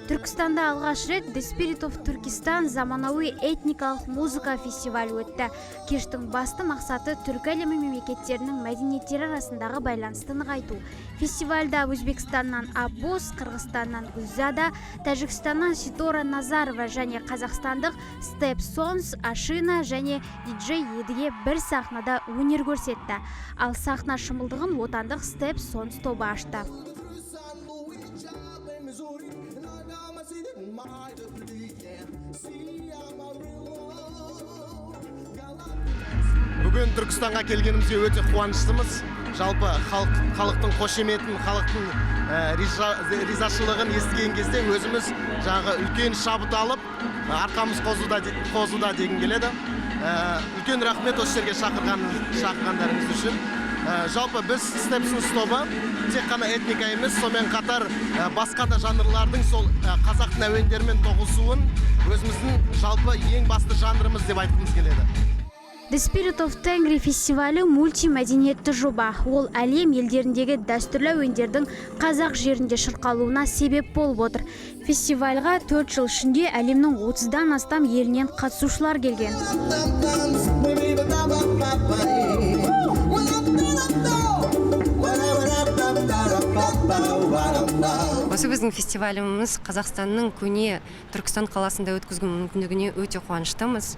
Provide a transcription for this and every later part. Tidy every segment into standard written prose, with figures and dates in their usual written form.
Түркістанда алғаш рет The Spirit of Turkistan заманауи этникалық музыка фестивалі өтті. Кештің басты мақсаты түркі әлемі мемлекеттерінің мәдениеттері арасындағы байланысты нығайту. Фестивальда Өзбекстаннан Аббос, Қырғызстаннан Гүлзада, Тәжікстаннан Ситора Назарова және қазақстандық Step Sons, Ашина және диджей Едіге бір сахнада өнер көрсетті. Ал сахна шымылдығын отандық Step Sons тобы ашты. Бүгін Түркістанға келгенімізге өте қуаныштымыз. Жалпы халықтың қошеметін, халықтың ризашылығын естіген кезде өзіміз жаңағы үлкен шабыт алып, арқамыз қозуда деген келеді. Үлкен рахмет осы жерге шақырғандарыңыз үшін. Жалпы біз Step Sons тобы тек қана этника емес, сонымен қатар басқа да жанрлардың сол қазақтың әуендерімен тоғысуын өзіміздің жалпы ең басты жанрымыз деп айтқымыз келеді. The Spirit of Tengri фестивалі мультимәдениетті жоба. Ол әлем елдеріндегі дәстүрлі әуендердің қазақ жерінде шырқалуына себеп болып отыр. Фестивальға 4 жыл ішінде әлемнің 30-дан астам елінен қатысушылар келген. Осы біздің фестиваліміз Қазақстанның көне Түркістан қаласында өткізген мүмкіндігіне өте қуаныштымыз.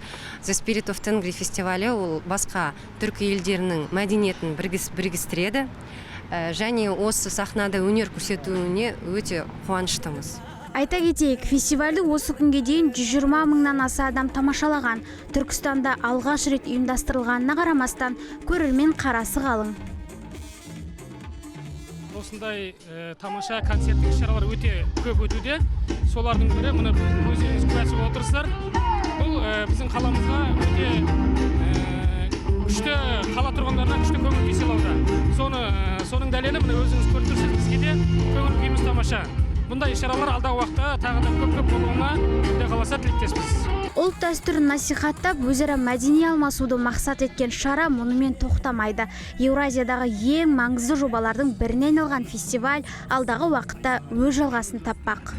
The Spirit of Tengri фестивалі ол басқа түркі елдерінің мәдениетін біргістіреді. Және осы сахнада өнер көрсетуіне өте қуаныштымыз. Айта кетейік, фестивальді осы күнге дейін 120 мыңнан аса адам тамашалаған. Түркістанда алғаш рет ұйымдастырылғанына қарамастан көрермен қарасы қалың. Осындай тамаша концерттік шаралар өте көп өтуде. Солардың бірі мұны өздеріңіз куәсі отырсыздар. Бұл біздің қаламызға өте күшті қала тұрғындарына күшті көңіл күй сыйлауда. Соның дәлелі мұны өзіңіз көріп тұрсыз, бізге де көңіл күйіміз тамаша. Бұндай шаралар алдағы уақытта тағы да көп болуына Құдай қаласа тілектеспіз. Ұлт дәстүрін насихаттап, өзара мәдени алмасуды мақсат еткен шара мұнымен тоқтамайды. Еуразиядағы ең маңызды жобалардың біріне айналған фестиваль алдағы уақытта өз жалғасын таппақ.